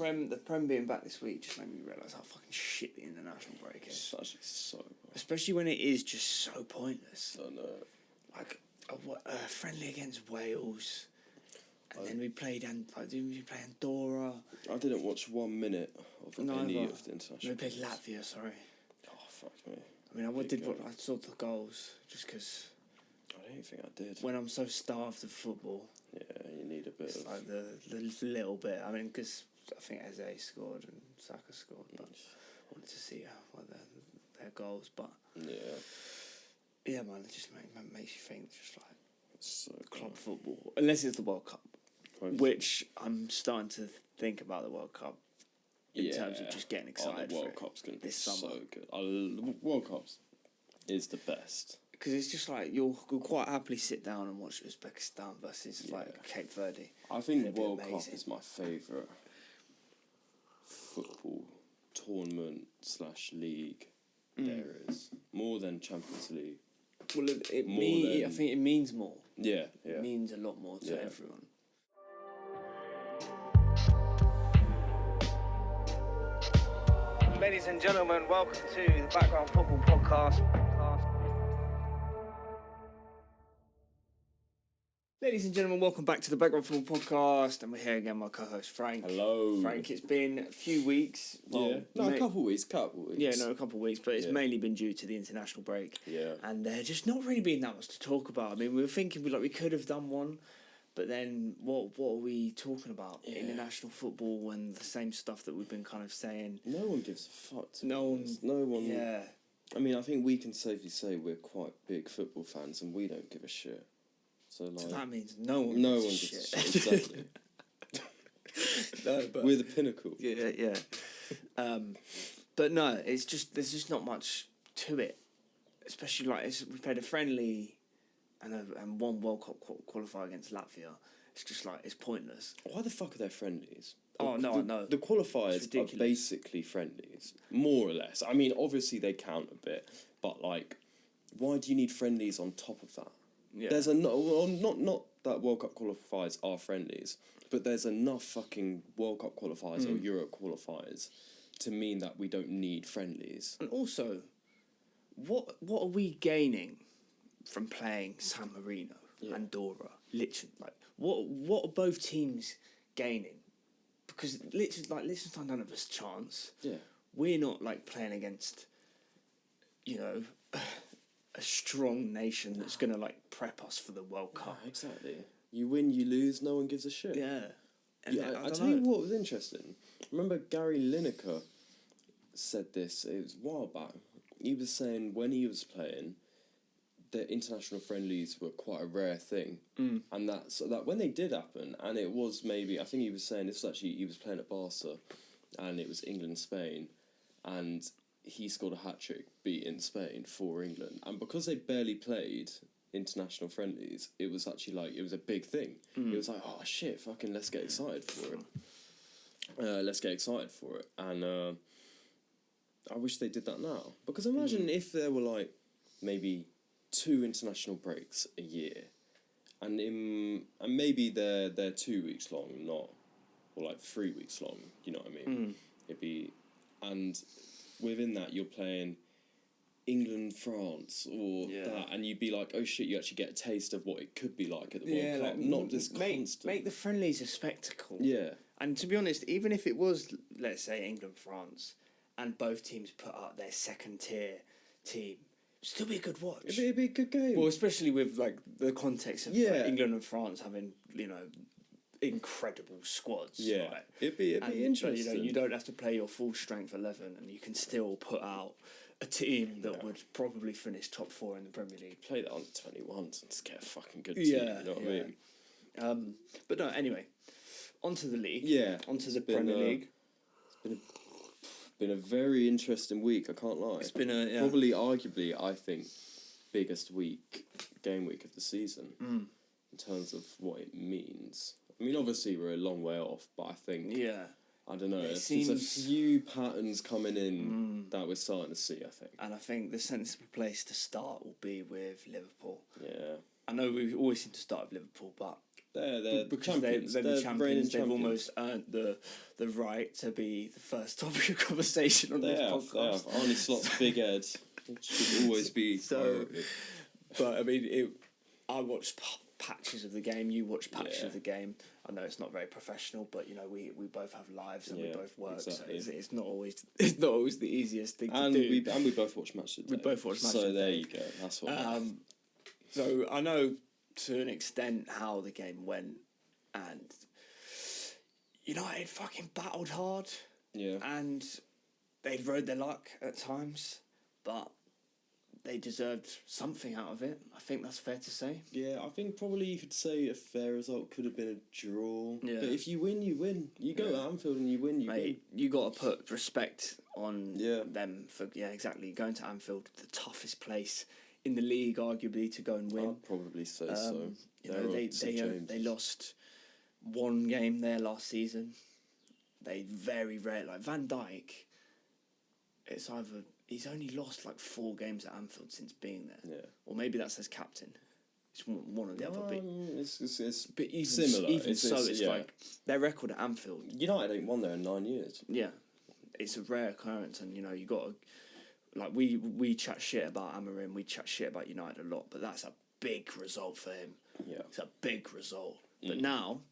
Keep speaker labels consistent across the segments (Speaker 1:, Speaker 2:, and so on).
Speaker 1: the Prem being back this week just made me realise how fucking shit the international break is.
Speaker 2: It's actually so bad.
Speaker 1: Especially when it is just so pointless.
Speaker 2: I know.
Speaker 1: Like a friendly against Wales, and then we played Andorra.
Speaker 2: I didn't watch 1 minute of any of the international.
Speaker 1: We played Latvia. Sorry.
Speaker 2: Oh fuck me.
Speaker 1: I mean, I saw the goals just because.
Speaker 2: I don't think I did.
Speaker 1: When I'm so starved of football.
Speaker 2: Yeah, you need a bit of...
Speaker 1: like the little bit. I mean, because I think Eze scored and Saka scored, but I wanted to see what their goals. But yeah, man, it just makes you think, just like
Speaker 2: so
Speaker 1: club football, unless it's the World Cup, which I'm starting to think about the World Cup in terms of just getting excited.
Speaker 2: The World Cup's going to be
Speaker 1: summer.
Speaker 2: So good. The World Cup's is the best.
Speaker 1: Because it's just like you'll quite happily sit down and watch Uzbekistan versus like Cape Verde.
Speaker 2: I think the World Cup is my favourite football tournament / league there is. More than Champions League.
Speaker 1: Well, I think it means more.
Speaker 2: Yeah.
Speaker 1: It means a lot more to everyone. Ladies and gentlemen, welcome to the Background Football Podcast. Ladies and gentlemen, welcome back to the Background Football Podcast, and we're here again, my co-host Frank.
Speaker 2: Hello.
Speaker 1: Frank, it's been a few weeks.
Speaker 2: Well, a couple of weeks.
Speaker 1: Yeah, a couple of weeks, but it's mainly been due to the international break.
Speaker 2: Yeah.
Speaker 1: And there's just not really been that much to talk about. I mean, we were thinking we could have done one, but then what are we talking about? Yeah. International football and the same stuff that we've been kind of saying.
Speaker 2: No one gives a fuck.
Speaker 1: No one. Yeah.
Speaker 2: I mean, I think we can safely say we're quite big football fans, and we don't give a shit. So
Speaker 1: that means no one gives a shit.
Speaker 2: Exactly.
Speaker 1: No, but
Speaker 2: we're the pinnacle.
Speaker 1: Yeah. But no, there's just not much to it. Especially we played a friendly and one World Cup qualifier against Latvia. It's just it's pointless.
Speaker 2: Why the fuck are there friendlies?
Speaker 1: I know.
Speaker 2: The qualifiers are basically friendlies, more or less. I mean, obviously they count a bit, but why do you need friendlies on top of that? Yeah. There's not that World Cup qualifiers are friendlies, but there's enough fucking World Cup qualifiers or Euro qualifiers to mean that we don't need friendlies.
Speaker 1: And also, what are we gaining from playing San Marino, Andorra? Literally, what are both teams gaining? Because literally, Liechtenstein don't have a chance.
Speaker 2: Yeah,
Speaker 1: we're not playing against, a strong nation that's going to prep us for the World Cup.
Speaker 2: Yeah, exactly. You win, you lose, no one gives a shit.
Speaker 1: Yeah.
Speaker 2: I tell you what was interesting. Remember Gary Lineker said this, it was a while back. He was saying when he was playing, the international friendlies were quite a rare thing. And that when they did happen, and it was maybe, I think he was saying, this was actually, he was playing at Barca, and it was England-Spain, and he scored a hat-trick beating Spain for England. And because they barely played international friendlies, it was actually it was a big thing. It was oh shit, fucking let's get excited for it. And I wish they did that now. Because imagine if there were maybe 2 international breaks a year. And maybe they're 2 weeks long, or 3 weeks long, you know what I mean? It'd be, and within that, you're playing England, France, or that, and you'd be oh shit, you actually get a taste of what it could be like at the World Cup, not just constant.
Speaker 1: Make the friendlies a spectacle.
Speaker 2: Yeah. And
Speaker 1: to be honest, even if it was, let's say, England, France, and both teams put up their second-tier team, it'd still be a good watch.
Speaker 2: It'd be a good game.
Speaker 1: Well, especially with, the context of England and France having, incredible squads.
Speaker 2: Yeah, right? It'd be interesting.
Speaker 1: You don't have to play your full strength 11, and you can still put out a team that would probably finish top 4 in the Premier League.
Speaker 2: Play that on 21s and just get a fucking good team. You know what I mean?
Speaker 1: But no, anyway, onto the league.
Speaker 2: Yeah,
Speaker 1: onto the Premier League.
Speaker 2: It's been a very interesting week. I can't lie.
Speaker 1: It's been
Speaker 2: probably, arguably, I think, biggest game week of the season in terms of what it means. I mean, obviously, we're a long way off, but I think...
Speaker 1: Yeah.
Speaker 2: I don't know. There's a few patterns coming in that we're starting to see, I think.
Speaker 1: And I think the sensible place to start will be with Liverpool.
Speaker 2: Yeah.
Speaker 1: I know we always seem to start with Liverpool, but
Speaker 2: They're
Speaker 1: because
Speaker 2: champions.
Speaker 1: they're the
Speaker 2: reigning
Speaker 1: champions. They've
Speaker 2: champions.
Speaker 1: almost earned the right to be the first topic of conversation on this podcast.
Speaker 2: They have. Arne Slot's big head should always be priority.
Speaker 1: But I mean, I watched patches of the game. You watched patches of the game. I know it's not very professional, but you know we both have lives and we both work, exactly. So it's not always the easiest thing to do.
Speaker 2: And we both watch matches.
Speaker 1: We both watch matches.
Speaker 2: So there you go. That's what.
Speaker 1: So I know to an extent how the game went, and United fucking battled hard.
Speaker 2: Yeah.
Speaker 1: And they rode their luck at times, but they deserved something out of it. I think that's fair to say.
Speaker 2: Yeah, I think probably you could say a fair result could have been a draw.
Speaker 1: Yeah.
Speaker 2: But if you win, you win. You go to Anfield and you win, you win.
Speaker 1: You got to put respect on them for exactly going to Anfield, the toughest place in the league, arguably, to go and win.
Speaker 2: I'd probably say so.
Speaker 1: You know, they lost one game there last season. They very rare, like Van Dijk. It's either he's only lost like 4 games at Anfield since being there.
Speaker 2: Yeah.
Speaker 1: Or maybe that's as captain. It's one or the other.
Speaker 2: But
Speaker 1: even
Speaker 2: similar.
Speaker 1: It's like their record at Anfield.
Speaker 2: United ain't won there in 9 years.
Speaker 1: Yeah, it's a rare occurrence, and you know you got to like we chat shit about Amorim, we chat shit about United a lot, but that's a big result for him.
Speaker 2: Yeah,
Speaker 1: it's a big result. But now,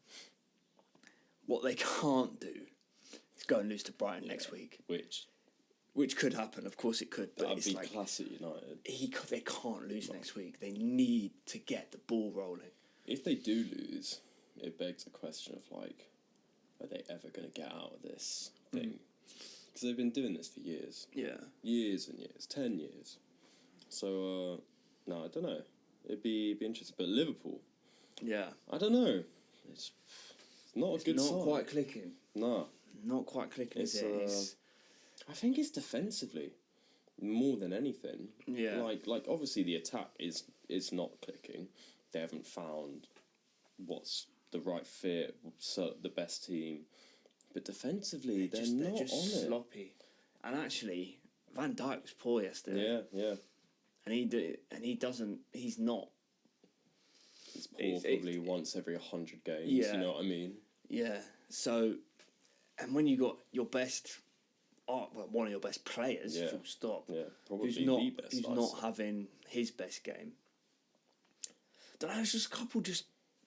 Speaker 1: what they can't do is go and lose to Brighton next week. Which could happen, of course it could. But
Speaker 2: that'd
Speaker 1: it's
Speaker 2: be
Speaker 1: like
Speaker 2: class at United.
Speaker 1: They can't lose next week. They need to get the ball rolling.
Speaker 2: If they do lose, it begs the question of like, are they ever going to get out of this thing? Because they've been doing this for years.
Speaker 1: Yeah.
Speaker 2: Years and years, 10 years. So, no, I don't know. It'd be interesting. But Liverpool, I don't know. It's not a good sign.
Speaker 1: Not quite clicking.
Speaker 2: No.
Speaker 1: Not quite clicking, is it?
Speaker 2: I think it's defensively more than anything.
Speaker 1: Yeah.
Speaker 2: Like obviously the attack is not clicking. They haven't found what's the right fit, so the best team. But defensively, they're not
Speaker 1: just
Speaker 2: on it.
Speaker 1: Sloppy. And actually, Van Dijk was poor yesterday.
Speaker 2: Yeah.
Speaker 1: And he doesn't. He's not.
Speaker 2: He's poor probably once every 100 games.
Speaker 1: Yeah.
Speaker 2: You know what I mean?
Speaker 1: Yeah. So, and when you got your best, one of your best players, full stop.
Speaker 2: Yeah, probably
Speaker 1: who's
Speaker 2: the best.
Speaker 1: Who's not having his best game. Don't know. It's just a couple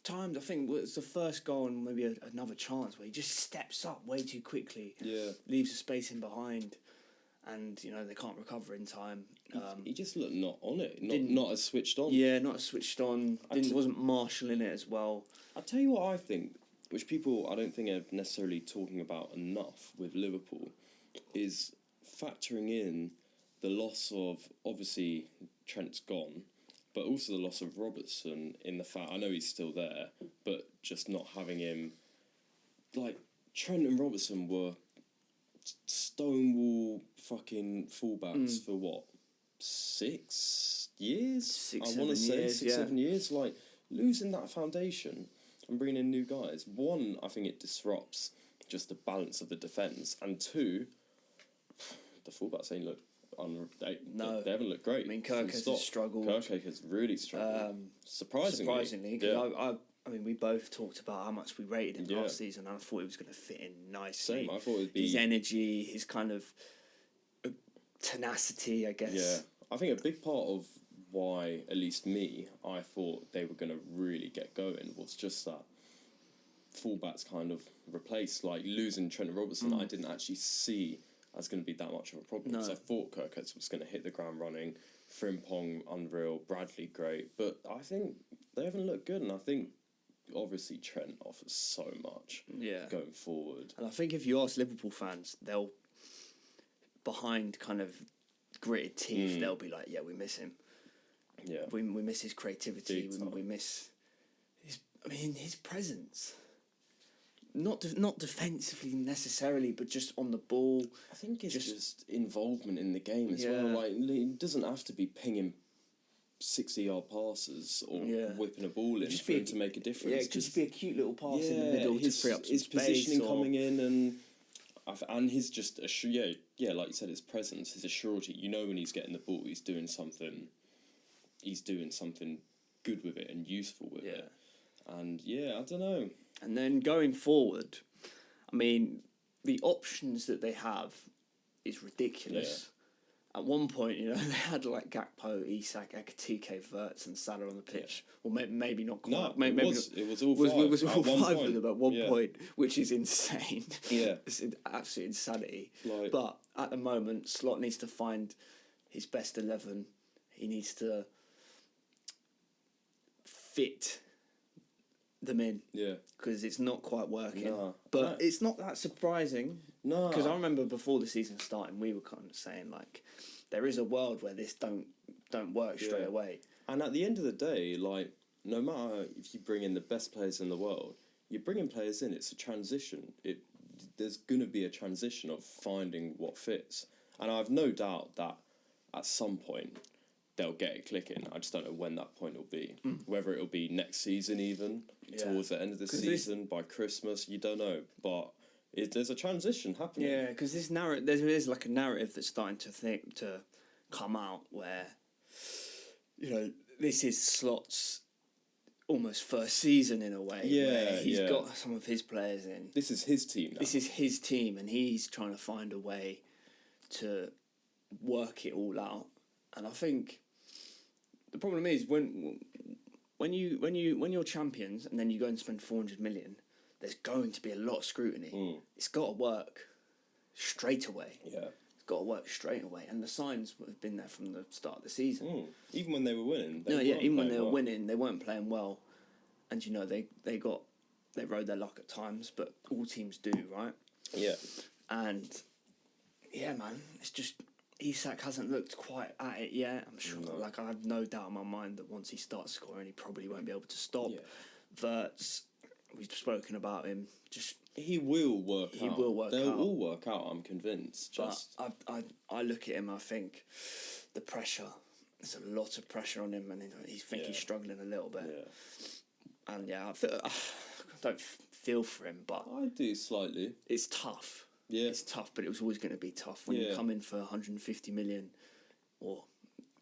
Speaker 1: times. I think it was the first goal and maybe another chance where he just steps up way too quickly.
Speaker 2: Yeah.
Speaker 1: Leaves a space in behind. And, you know, they can't recover in time.
Speaker 2: He just looked not on it. Not as switched on.
Speaker 1: Yeah, not as switched on. Wasn't marshalling it as well.
Speaker 2: I'll tell you what I think, which people I don't think are necessarily talking about enough with Liverpool, is factoring in the loss of, obviously, Trent's gone, but also the loss of Robertson in the fact, I know he's still there, but just not having him. Like, Trent and Robertson were stonewall fucking fullbacks for what, 6 years? 7 years. Like, losing that foundation and bringing in new guys. One, I think it disrupts just the balance of the defence, and two, the fullbacks ain't they haven't looked great.
Speaker 1: I mean, Kirk has struggled.
Speaker 2: Kirk has really struggled. Surprisingly,
Speaker 1: because I mean, we both talked about how much we rated him last season, and I thought he was going to fit in nicely.
Speaker 2: Same, I thought it would be
Speaker 1: his energy, his kind of tenacity, I guess.
Speaker 2: Yeah, I think a big part of why, at least me, I thought they were going to really get going was just that fullbacks kind of replaced, like losing Trent Robertson. I didn't actually see as going to be that much of a problem because I thought Kirk was going to hit the ground running. Frimpong, unreal. Bradley, great. But I think they haven't looked good, and I think obviously Trent offers so much going forward.
Speaker 1: And I think if you ask Liverpool fans, they'll, behind kind of gritted teeth, they'll be like, yeah, we miss him.
Speaker 2: Yeah.
Speaker 1: We miss his creativity. We miss his presence. Not defensively necessarily, but just on the ball.
Speaker 2: I think it's just involvement in the game as well. Like, it doesn't have to be pinging 60-yard passes or whipping a ball in for him to make a difference.
Speaker 1: Yeah, it could just be a cute little pass in the middle to free up some
Speaker 2: his
Speaker 1: space.
Speaker 2: Positioning coming in and his just like you said, his presence, his assurity. You know when he's getting the ball, he's doing something good with it and useful with it. And yeah, I don't know.
Speaker 1: And then going forward, I mean, the options that they have is ridiculous. At one point, you know, they had like Gakpo, Isak, Ekitike, Wirtz, and Salah on the pitch. Or maybe not quite.
Speaker 2: No,
Speaker 1: maybe
Speaker 2: it was all five.
Speaker 1: It was all five
Speaker 2: point.
Speaker 1: of them at one point, which is insane.
Speaker 2: Yeah.
Speaker 1: It's absolute insanity.
Speaker 2: Like,
Speaker 1: but at the moment, Slot needs to find his best 11. He needs to fit them in.
Speaker 2: Yeah.
Speaker 1: Because it's not quite working.
Speaker 2: No.
Speaker 1: But it's not that surprising.
Speaker 2: No.
Speaker 1: Because I remember before the season starting, we were kind of saying, like, there is a world where this don't work straight away.
Speaker 2: And at the end of the day, like, no matter if you bring in the best players in the world, you're bringing players in, it's a transition. There's going to be a transition of finding what fits. And I have no doubt that at some point they'll get it clicking. I just don't know when that point will be. Whether it'll be next season even, towards the end of the season, by Christmas, you don't know. But there's a transition happening.
Speaker 1: Yeah, because this narrative, there is like a narrative that's starting to come out where, you know, this is Slot's almost first season in a way.
Speaker 2: Yeah,
Speaker 1: where he's got some of his players in.
Speaker 2: This is his team now.
Speaker 1: This is his team, and he's trying to find a way to work it all out. And I think the problem is when you're champions and then you go and spend 400 million, there's going to be a lot of scrutiny. It's got to work straight away.
Speaker 2: Yeah.
Speaker 1: It's got to work straight away. And the signs have been there from the start of the season.
Speaker 2: Even when they were winning.
Speaker 1: Even when they were winning, they weren't playing well. And, you know, they rode their luck at times, but all teams do, right?
Speaker 2: Yeah.
Speaker 1: And, yeah, man, it's just... Isak hasn't looked quite at it yet. I'm sure, like, I have no doubt in my mind that once he starts scoring, he probably won't be able to stop.
Speaker 2: Yeah.
Speaker 1: Wirtz, we've spoken about him.
Speaker 2: He will work out.
Speaker 1: He will work out.
Speaker 2: They'll all work out, I'm convinced.
Speaker 1: But I look at him, I think the pressure, there's a lot of pressure on him, and he's struggling a little bit.
Speaker 2: Yeah.
Speaker 1: And I don't feel for him, but
Speaker 2: I do slightly.
Speaker 1: It's tough.
Speaker 2: Yeah.
Speaker 1: It's tough, but it was always going to be tough when you come in for 150 million, or,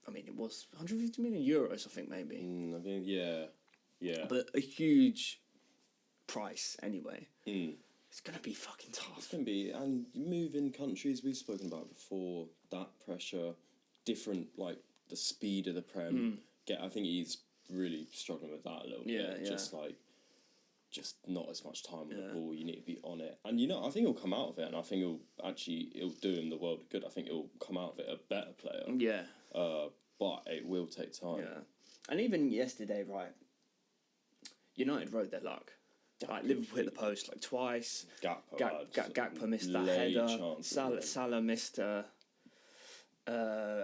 Speaker 1: I mean, it was 150 million euros, I think, maybe.
Speaker 2: I mean, yeah.
Speaker 1: But a huge price, anyway. It's going to be fucking tough.
Speaker 2: It's going to be, and you move in countries we've spoken about before, that pressure, different, like, the speed of the Prem. I think he's really struggling with that a little bit. Just not as much time on the ball. You need to be on it, and you know, I think he'll come out of it, and I think it'll do him the world of good. I think he'll come out of it a better player.
Speaker 1: Yeah.
Speaker 2: But it will take time.
Speaker 1: Yeah, and even yesterday, right? United rode their luck. Like Liverpool hit the post like twice. Gakpo missed that header. Salah missed a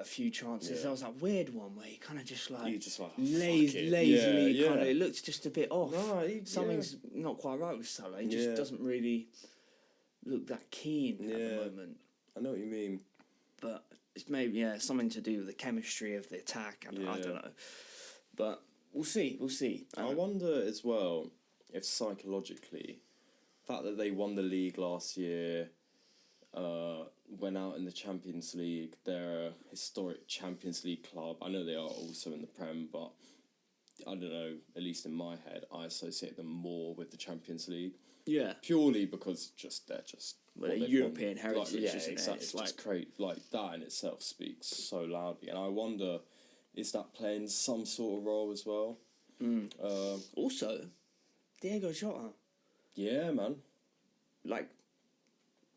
Speaker 1: few chances. There was that weird one where he kind of just like lazily kind of. It looked just a bit off.
Speaker 2: No,
Speaker 1: something's not quite right with Salah. He just doesn't really look that keen at the moment.
Speaker 2: I know what you mean,
Speaker 1: but it's maybe something to do with the chemistry of the attack. I don't know, but we'll see.
Speaker 2: I wonder as well if psychologically, the fact that they won the league last year. Went out in the Champions League. They're a historic Champions League club. I know they are also in the Prem, but I don't know, at least in my head, I associate them more with the Champions League.
Speaker 1: Yeah.
Speaker 2: Purely because they're
Speaker 1: European heritage, isn't
Speaker 2: exactly.
Speaker 1: It?
Speaker 2: It's just great. Like, that in itself speaks so loudly. And I wonder, is that playing some sort of role as well?
Speaker 1: Also, Diego Jota.
Speaker 2: Yeah, man.
Speaker 1: Like,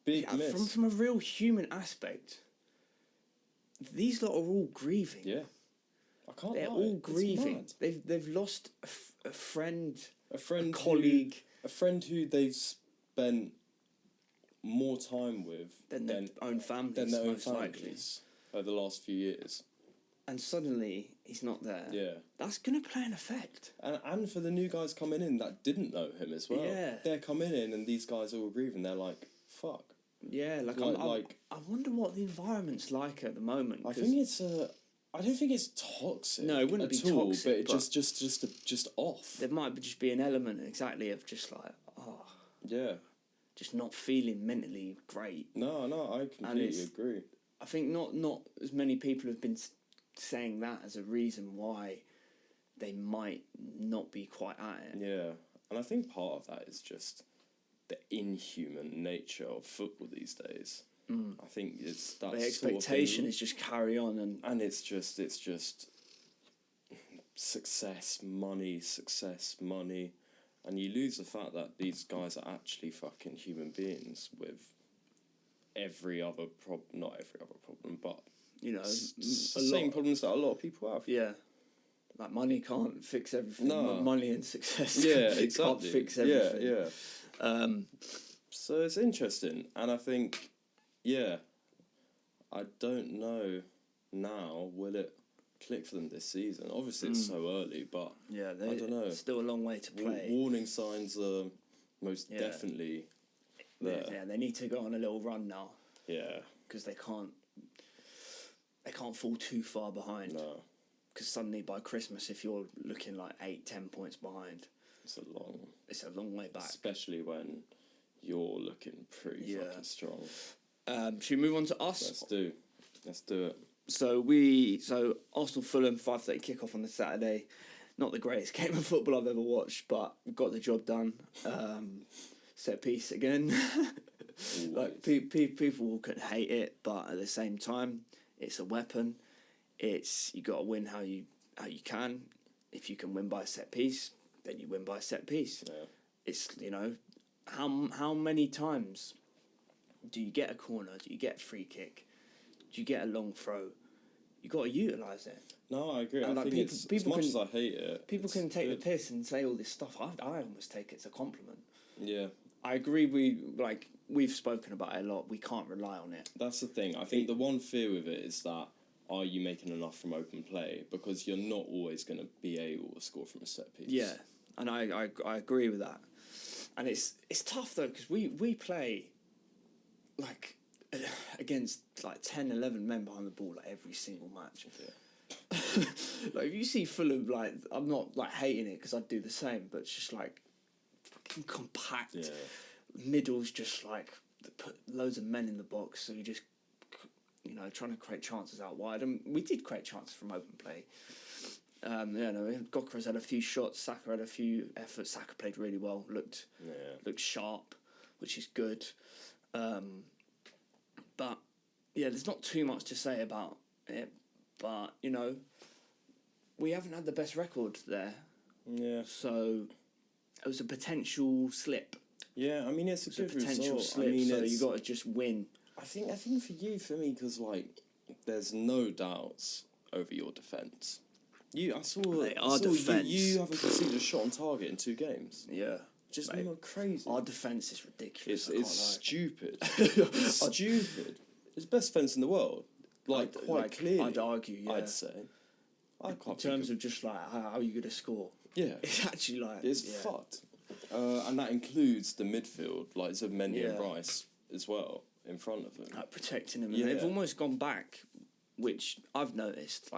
Speaker 2: big miss.
Speaker 1: From a real human aspect, these lot are all grieving.
Speaker 2: Yeah, I can't.
Speaker 1: They're all grieving. They've lost a friend,
Speaker 2: a
Speaker 1: colleague,
Speaker 2: a friend who they've spent more time with
Speaker 1: than their own families, most likely,
Speaker 2: over the last few years.
Speaker 1: And suddenly he's not there.
Speaker 2: Yeah,
Speaker 1: that's going to play an effect.
Speaker 2: And for the new guys coming in that didn't know him as well.
Speaker 1: Yeah, they're
Speaker 2: coming in, and these guys are all grieving. They're like, fuck.
Speaker 1: Yeah, I wonder what the environment's like at the moment.
Speaker 2: I think it's I don't think it's toxic.
Speaker 1: No, it wouldn't be toxic,
Speaker 2: but just off.
Speaker 1: There might just be an element exactly of just like just not feeling mentally great.
Speaker 2: No, I completely agree.
Speaker 1: I think not as many people have been saying that as a reason why they might not be quite at it.
Speaker 2: Yeah, and I think part of that is just the inhuman nature of football these days. I think it's that
Speaker 1: The expectation is just carry on,
Speaker 2: and it's just success, money, and you lose the fact that these guys are actually fucking human beings with every other problem, not every other problem, but same problems that a lot of people have.
Speaker 1: Yeah. Like money can't fix everything.
Speaker 2: No.
Speaker 1: Money and success.
Speaker 2: Yeah, exactly.
Speaker 1: Can't fix everything.
Speaker 2: Yeah. So it's interesting, and I think, I don't know now, will it click for them this season? Obviously, it's so early, but
Speaker 1: I
Speaker 2: don't know.
Speaker 1: Still a long way to play.
Speaker 2: Warning signs are most definitely there.
Speaker 1: Yeah, they need to go on a little run now.
Speaker 2: Yeah.
Speaker 1: Because they can't fall too far behind.
Speaker 2: No.
Speaker 1: Because suddenly by Christmas, if you're looking like 8-10 points behind, it's a long way back.
Speaker 2: Especially when you're looking pretty fucking strong.
Speaker 1: Should we move on to us?
Speaker 2: Let's do it.
Speaker 1: So Arsenal Fulham 5:30 kickoff on the Saturday. Not the greatest game of football I've ever watched, but got the job done. Set piece again. Like people can hate it, but at the same time, it's a weapon. You got to win how you can. If you can win by a set piece, then you win by a set piece.
Speaker 2: Yeah.
Speaker 1: It's how many times do you get a corner? Do you get a free kick? Do you get a long throw? You got to utilise it.
Speaker 2: No, I agree.
Speaker 1: And
Speaker 2: I think it's as much as I hate it.
Speaker 1: People can take the piss and say all this stuff. I almost take it as a compliment.
Speaker 2: Yeah.
Speaker 1: I agree. We've spoken about it a lot. We can't rely on it.
Speaker 2: That's the thing. I think the one fear with it is that, are you making enough from open play? Because you're not always going to be able to score from a set piece.
Speaker 1: Yeah, and I agree with that. And it's tough though, because we play like against like 10, 11 men behind the ball like every single match.
Speaker 2: Yeah.
Speaker 1: Like if you see Fulham, like I'm not like hating it because I'd do the same, but it's just like fucking compact.
Speaker 2: Yeah.
Speaker 1: Middle's just like put loads of men in the box, so you just trying to create chances out wide, and we did create chances from open play. Gokras had a few shots, Saka had a few efforts. Saka played really well, looked sharp, which is good. But there's not too much to say about it. But we haven't had the best record there.
Speaker 2: Yeah.
Speaker 1: So it was a potential slip.
Speaker 2: Yeah, I mean it's a good
Speaker 1: potential
Speaker 2: result.
Speaker 1: slip.
Speaker 2: I mean,
Speaker 1: so you got to just win.
Speaker 2: I think for me, because there's no doubts over your defence. I saw
Speaker 1: defence.
Speaker 2: You haven't conceded a shot on target in 2 games.
Speaker 1: Yeah.
Speaker 2: Just not crazy.
Speaker 1: Our defence is ridiculous.
Speaker 2: It's stupid. It's stupid. It's the best defence in the world. Quite clearly.
Speaker 1: I'd argue, yeah.
Speaker 2: I'd say.
Speaker 1: In terms of just how are you going to score?
Speaker 2: Yeah.
Speaker 1: It's actually
Speaker 2: It's fucked. And that includes the midfield, like Zubimendi and Rice as well, in front of them.
Speaker 1: Like protecting them. And they've almost gone back, which I've noticed,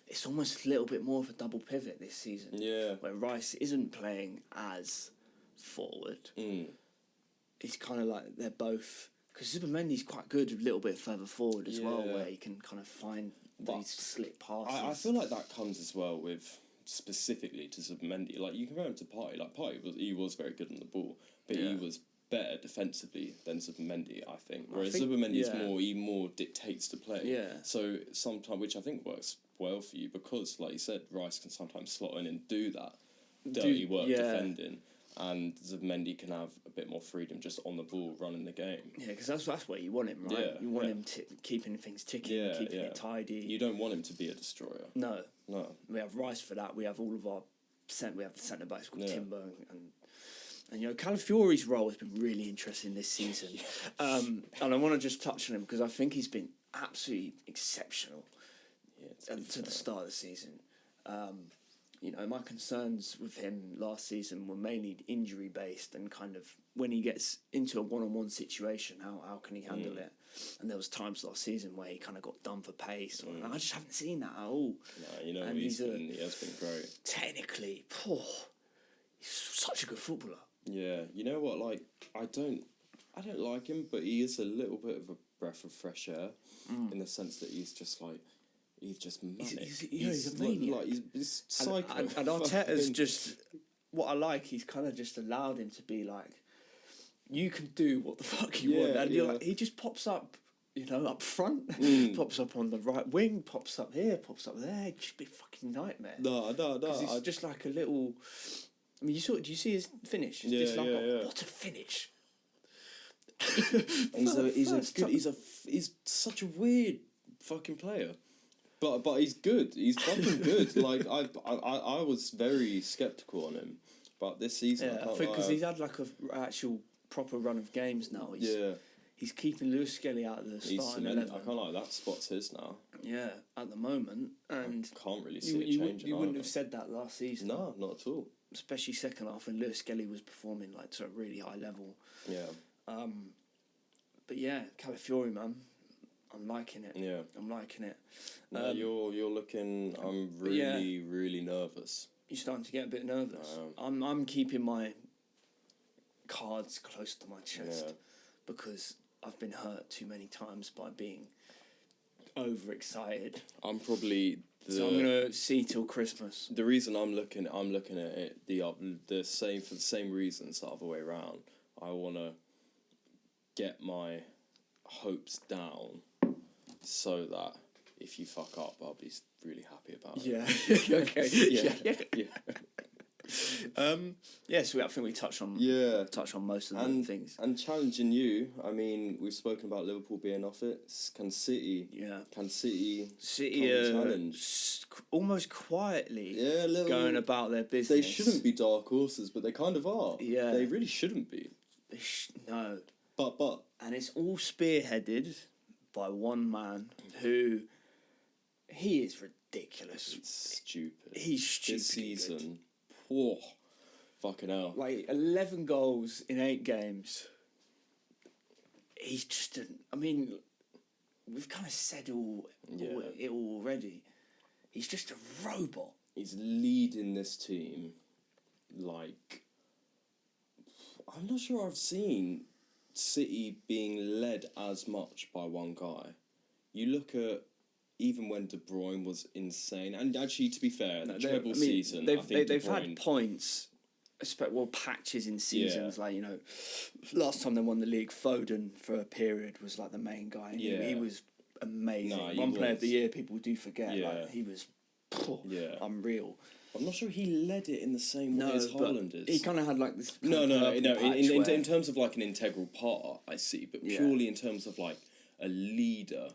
Speaker 1: it's almost a little bit more of a double pivot this season.
Speaker 2: Yeah.
Speaker 1: Where Rice isn't playing as forward. He's kind of like they're both, because Zubimendi's quite good a little bit further forward as well, where he can kind of find these slip passes.
Speaker 2: I feel like that comes as well with specifically to Zubimendi. Like you compare him to Partey. Like Partey was very good on the ball, but he was better defensively than Zubimendi, I think. Whereas Zubimendi he more dictates the play.
Speaker 1: Yeah.
Speaker 2: So sometimes, which I think works well for you, because like you said, Rice can sometimes slot in and do that dirty work defending, and Zubimendi can have a bit more freedom just on the ball, running the game. Yeah,
Speaker 1: because that's where you want him, right?
Speaker 2: Yeah,
Speaker 1: you want him keeping things ticking, keeping it tidy.
Speaker 2: You don't want him to be a destroyer.
Speaker 1: No.
Speaker 2: No.
Speaker 1: We have Rice for that. We have all of our we have the centre backs called Timber and Calafiori's role has been really interesting this season. And I want to just touch on him because I think he's been absolutely exceptional to the start of the season. My concerns with him last season were mainly injury based and kind of when he gets into a one-on-one situation, how can he handle it? And there was times last season where he kind of got done for pace. And I just haven't seen that at all.
Speaker 2: No, he has been great.
Speaker 1: Technically, he's such a good footballer.
Speaker 2: Yeah, you know what? I don't like him, but he is a little bit of a breath of fresh air in the sense that he's just He's just manic.
Speaker 1: He's a maniac.
Speaker 2: He's psycho.
Speaker 1: And Arteta's just... What I like, he's kind of just allowed him to be like, you can do what the fuck you want. And you're like, he just pops up, up front, pops up on the right wing, pops up here, pops up there. It'd just be a fucking nightmare.
Speaker 2: No.
Speaker 1: It's just like a little... I mean, do you see his finish? It's what a finish.
Speaker 2: He's such a weird fucking player. But he's good. He's fucking good. Like I was very skeptical on him, but this season
Speaker 1: I think because he's had like a actual proper run of games now. He's keeping Lewis Skelly out of the starting 11.
Speaker 2: I can't like that spot's his now.
Speaker 1: Yeah, at the moment, and
Speaker 2: I can't really see it changing.
Speaker 1: You wouldn't have said that last season.
Speaker 2: No, not at all.
Speaker 1: Especially second half when Lewis Skelly was performing like to a really high level.
Speaker 2: Yeah.
Speaker 1: But yeah, Calafiori, man. I'm liking it.
Speaker 2: Yeah.
Speaker 1: I'm liking it.
Speaker 2: No, you're looking... I'm really, really nervous.
Speaker 1: You're starting to get a bit nervous. I'm keeping my cards close to my chest because I've been hurt too many times by being overexcited.
Speaker 2: I'm probably...
Speaker 1: So I'm gonna see till Christmas.
Speaker 2: The reason I'm looking at it the same for the same reasons the other way around. I wanna get my hopes down so that if you fuck up, I'll be really happy about it.
Speaker 1: Yeah. Okay. Yeah. So I think we touched on most of the things.
Speaker 2: And challenging you, I mean, we've spoken about Liverpool being off it. Can City challenge?
Speaker 1: Almost quietly
Speaker 2: little,
Speaker 1: going about their business.
Speaker 2: They shouldn't be dark horses, but they kind of are.
Speaker 1: Yeah.
Speaker 2: They really shouldn't be.
Speaker 1: No.
Speaker 2: But
Speaker 1: and it's all spearheaded by one man who he is ridiculous.
Speaker 2: It's stupid.
Speaker 1: He's stupid.
Speaker 2: This season, whoa, fucking hell.
Speaker 1: Like 11 goals in 8 games. He's just I mean, we've kind of said it all already. He's just a robot.
Speaker 2: He's leading this team like... I'm not sure I've seen City being led as much by one guy. You look at even when De Bruyne was insane, and actually, to be fair, treble season,
Speaker 1: they've had points, patches in seasons. Like last time they won the league, Foden for a period was like the main guy. And he was amazing. One player of the year, people do forget. Yeah. Like, he was unreal.
Speaker 2: I'm not sure he led it in the same way as Haaland is.
Speaker 1: He kind of had like this.
Speaker 2: No. In terms of like an integral part, I see, but purely in terms of like a leader,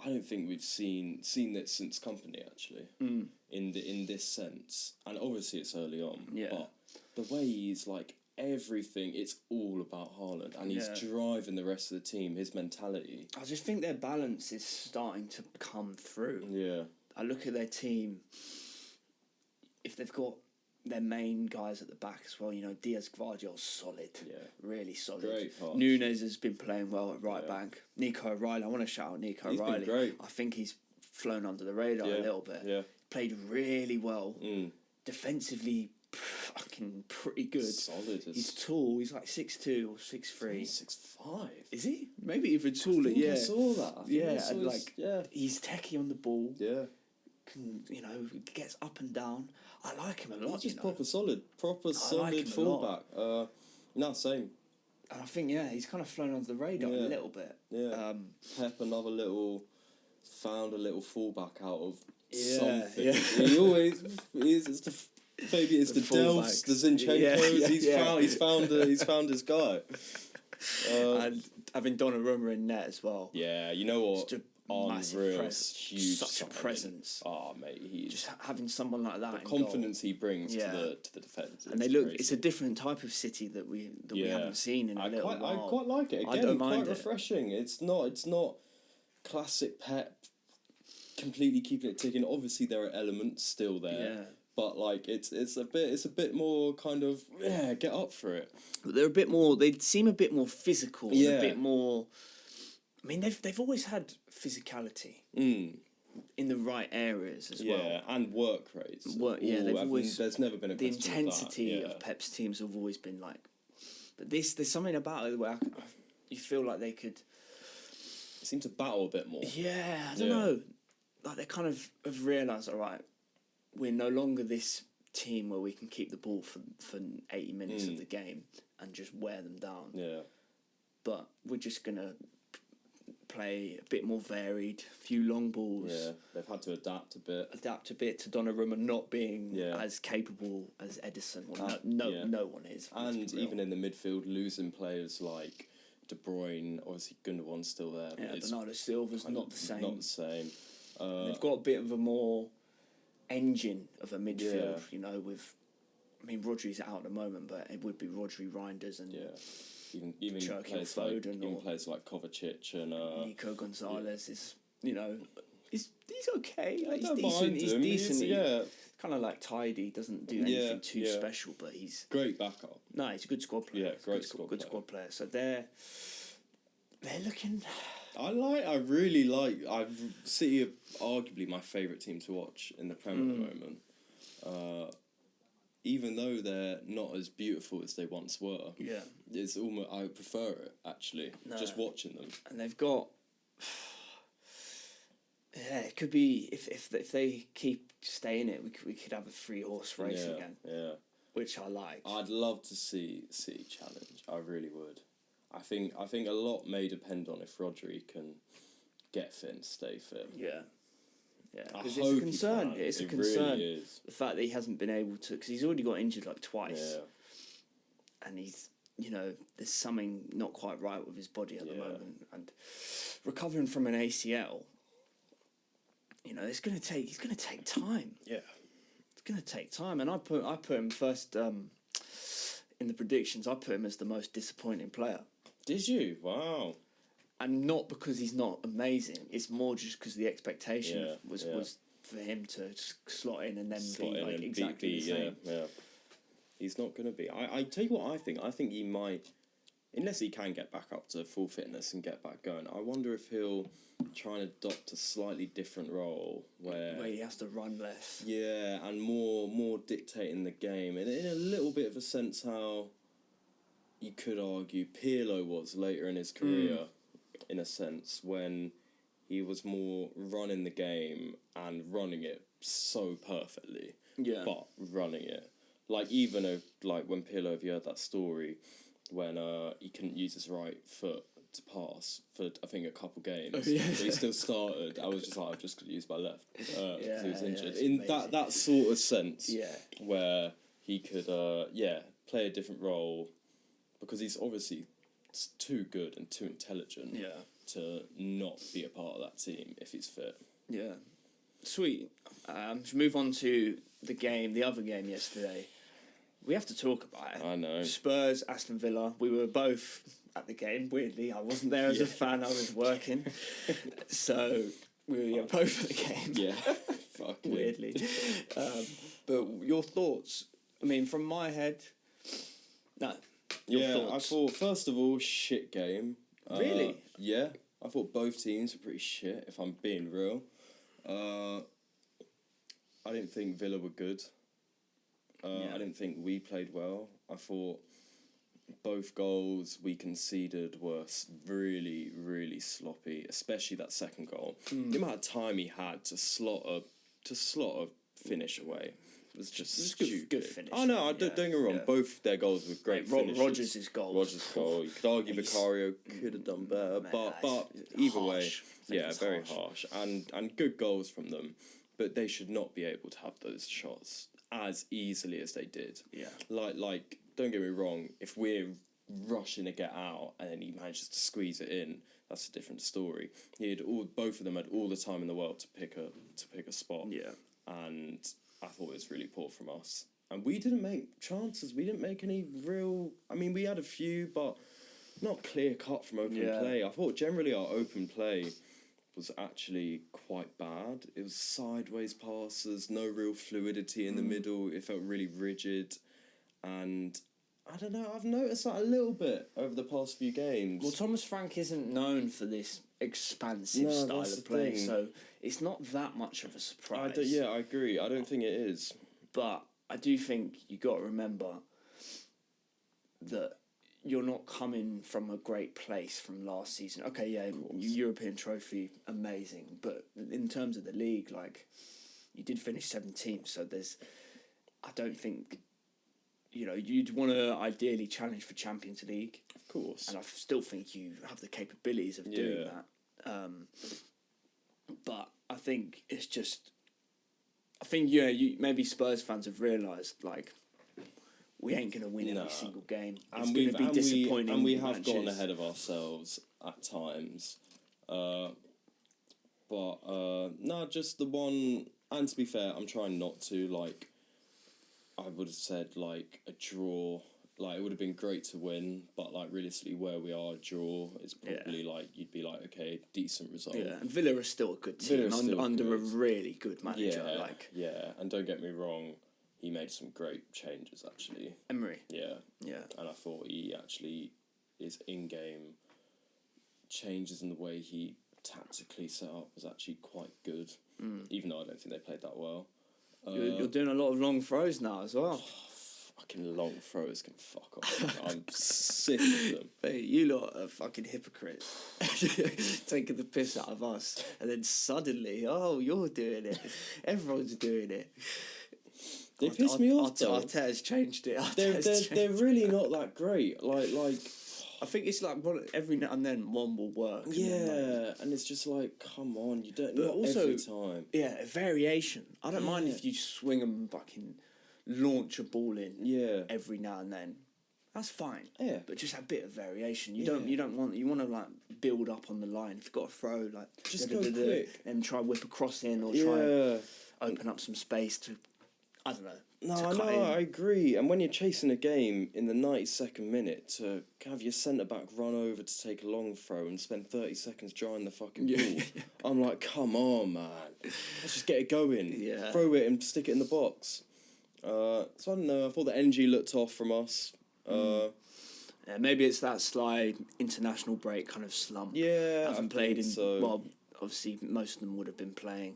Speaker 2: I don't think we've seen that since Company actually. In this sense, and obviously it's early on. Yeah. But the way he's like everything, it's all about Haaland, and he's driving the rest of the team. His mentality.
Speaker 1: I just think their balance is starting to come through.
Speaker 2: Yeah.
Speaker 1: I look at their team. If they've got their main guys at the back as well, Diaz Gvardiol's solid. Yeah. Really solid.
Speaker 2: Great pass.
Speaker 1: Nunes has been playing well at right back. Nico O'Reilly, I want to shout out Nico O'Reilly.
Speaker 2: He's been great.
Speaker 1: I think he's flown under the radar a little bit. Yeah. Played really well. Defensively, fucking pretty good.
Speaker 2: Solid.
Speaker 1: He's tall. He's like 6'2" or 6'3".
Speaker 2: 6'5".
Speaker 1: Is he? Maybe even taller.
Speaker 2: I saw that.
Speaker 1: He's techie on the ball.
Speaker 2: Yeah.
Speaker 1: Gets up and down. I like him a lot.
Speaker 2: He's just proper solid fullback. Same.
Speaker 1: And I think he's kind of flown under the radar a little bit.
Speaker 2: Yeah. Pep found a little fullback out of something. Yeah. He always is. Maybe it's the Delphs, the Zinchenko's. He's found his guy.
Speaker 1: And having Donnarumma in net as well.
Speaker 2: Yeah, you know what?
Speaker 1: Unreal,
Speaker 2: huge,
Speaker 1: such a presence.
Speaker 2: Oh mate, he's
Speaker 1: just having someone like that.
Speaker 2: The confidence he brings to the defence.
Speaker 1: And they look. Crazy. It's a different type of City that we haven't seen in a little while.
Speaker 2: I quite like it. Again, I don't mind refreshing. It's not classic Pep. Completely keeping it ticking. Obviously, there are elements still there. Yeah. But like it's a bit more kind of get up for it.
Speaker 1: But they're a bit more. They seem a bit more physical. Yeah. A bit more. I mean, they've always had physicality in the right areas as well. Yeah,
Speaker 2: and work rates. There's never been a
Speaker 1: the intensity of Pep's teams have always been like. But there's something about it where you feel like they could.
Speaker 2: Seem to battle a bit more.
Speaker 1: Yeah, I don't know. like they kind of have realised, all right, we're no longer this team where we can keep the ball for 80 minutes of the game and just wear them down.
Speaker 2: Yeah.
Speaker 1: But we're just going to play a bit more varied, a few long balls.
Speaker 2: Yeah, they've had to adapt a bit.
Speaker 1: To Donnarumma not being as capable as Edison. Well, no one is.
Speaker 2: And even in the midfield, losing players like De Bruyne, obviously Gundogan's still there.
Speaker 1: Yeah, Bernardo Silva's not the same.
Speaker 2: Not the same.
Speaker 1: They've got a bit of a more engine of a midfield, you know, with... I mean, Rodri's out at the moment, but it would be Rodri, Reinders and...
Speaker 2: Yeah. Even
Speaker 1: Churchill,
Speaker 2: players
Speaker 1: Foden,
Speaker 2: like players like Kovacic and
Speaker 1: Nico Gonzalez is, you know, he's okay.
Speaker 2: I
Speaker 1: He's
Speaker 2: don't
Speaker 1: decent.
Speaker 2: mind
Speaker 1: He's
Speaker 2: him.
Speaker 1: decent. Kind of like tidy. Doesn't do anything too special, but he's
Speaker 2: great backup.
Speaker 1: No, he's a good squad player.
Speaker 2: Yeah, great squad
Speaker 1: player. So they're looking.
Speaker 2: City are arguably my favourite team to watch in the Premier at the moment. Even though they're not as beautiful as they once were, it's almost I prefer it actually. Just watching them,
Speaker 1: and they've got. Yeah, it could be if they keep staying it, we could have a 3-horse race again.
Speaker 2: Yeah,
Speaker 1: which I like.
Speaker 2: I'd love to see City challenge. I really would. I think a lot may depend on if Rodri can get fit and stay fit.
Speaker 1: Yeah. Yeah, because it's a concern. It's a concern.
Speaker 2: Really is.
Speaker 1: The fact that he hasn't been able to, because he's already got injured like twice, and he's, you know, there's something not quite right with his body at the moment, and recovering from an ACL, you know, he's going to take time.
Speaker 2: Yeah,
Speaker 1: it's going to take time, and I put him first in the predictions. I put him as the most disappointing player.
Speaker 2: Did you? Wow.
Speaker 1: And not because he's not amazing. It's more just because the expectation was for him to slot in and then exactly the same.
Speaker 2: Yeah. He's not going to be. I tell you what I think. I think he might, unless he can get back up to full fitness and get back going, I wonder if he'll try and adopt a slightly different role where
Speaker 1: he has to run less.
Speaker 2: Yeah, and more dictating the game. And in a little bit of a sense how you could argue Pirlo was later in his career. In a sense, when he was more running the game and running it so perfectly, but running it like when Pirlo, have you heard that story when he couldn't use his right foot to pass for I think a couple games, but he still started. I was just like, I've just got to use my left because he was injured. In that sort of sense, where he could play a different role because he's obviously too good and too intelligent to not be a part of that team if he's fit. Yeah.
Speaker 1: Sweet. Should move on to the other game yesterday. We have to talk about it.
Speaker 2: I know.
Speaker 1: Spurs, Aston Villa. We were both at the game, weirdly. I wasn't there as a fan, I was working. So we were both at the game.
Speaker 2: Yeah. Fucking
Speaker 1: weirdly. But your thoughts? I mean, from my head, no. Your thoughts?
Speaker 2: I thought, first of all, shit game.
Speaker 1: Really?
Speaker 2: Yeah. I thought both teams were pretty shit, if I'm being real. I didn't think Villa were good. I didn't think we played well. I thought both goals we conceded were really, really sloppy, especially that second goal. The amount of time he had to slot a finish away was just stupid.
Speaker 1: Good finish.
Speaker 2: Oh no, don't get me wrong. Both their goals were great finishes.
Speaker 1: Rodgers' goal.
Speaker 2: You could argue Vicario could have done better, but either way, very harsh and good goals from them. But they should not be able to have those shots as easily as they did. Yeah. Like don't get me wrong. If we're rushing to get out and then he manages to squeeze it in, that's a different story. Both of them had all the time in the world to pick a spot. Yeah. And I thought it was really poor from us. And we didn't make chances. We didn't make any real... I mean, we had a few, but not clear-cut from open play. I thought generally our open play was actually quite bad. It was sideways passes, no real fluidity in the middle. It felt really rigid. And I don't know, I've noticed that a little bit over the past few games.
Speaker 1: Well, Thomas Frank isn't known for this expansive style of play, so it's not that much of a surprise.
Speaker 2: I agree. I don't think it is.
Speaker 1: But I do think you got to remember that you're not coming from a great place from last season. Okay, yeah, European trophy, amazing, but in terms of the league, like, you did finish 17th, so I don't think, you'd want to ideally challenge for Champions League.
Speaker 2: Of course.
Speaker 1: And I still think you have the capabilities of doing that. But I think it's just, maybe Spurs fans have realised, like, we ain't going to win every single game. It's going to be disappointing.
Speaker 2: And we have gotten ahead of ourselves at times. Just the one... And to be fair, I'm trying not to, like... I would have said, like, a draw. Like, it would have been great to win, but, like, realistically, where we are, a draw is probably, like, you'd be like, okay, decent result.
Speaker 1: Yeah, and Villa are still a good team under a really good manager.
Speaker 2: Yeah, and don't get me wrong, he made some great changes, actually.
Speaker 1: Emery.
Speaker 2: Yeah.
Speaker 1: Yeah.
Speaker 2: And I thought he actually, his in-game changes in the way he tactically set up was actually quite good, even though I don't think they played that well.
Speaker 1: You're doing a lot of long throws now as well.
Speaker 2: Fucking long throws can fuck off. I'm sick of them.
Speaker 1: Hey, you lot are fucking hypocrites. Taking the piss out of us. And then suddenly, you're doing it. Everyone's doing it.
Speaker 2: They piss me off, though.
Speaker 1: Arteta's changed it.
Speaker 2: They're really not that great. Like...
Speaker 1: I think it's like every now and then one will work.
Speaker 2: And it's just like, come on, you don't... Not also, every time.
Speaker 1: Yeah, a variation. I don't mind if you swing and fucking launch a ball in every now and then. That's fine.
Speaker 2: Yeah.
Speaker 1: But just a bit of variation. You want to like build up on the line. If you've got a throw, like
Speaker 2: just go quick
Speaker 1: and try whip a cross in or try open up some space to, I don't know.
Speaker 2: I agree. And when you're chasing a game in the 92nd minute, to have your centre-back run over to take a long throw and spend 30 seconds drying the fucking ball, I'm like, come on, man. Let's just get it going.
Speaker 1: Yeah.
Speaker 2: Throw it and stick it in the box. So I don't know, I thought the energy looked off from us.
Speaker 1: Maybe it's that slight international break kind of slump.
Speaker 2: Yeah,
Speaker 1: haven't played in... So. Well, obviously, most of them would have been playing.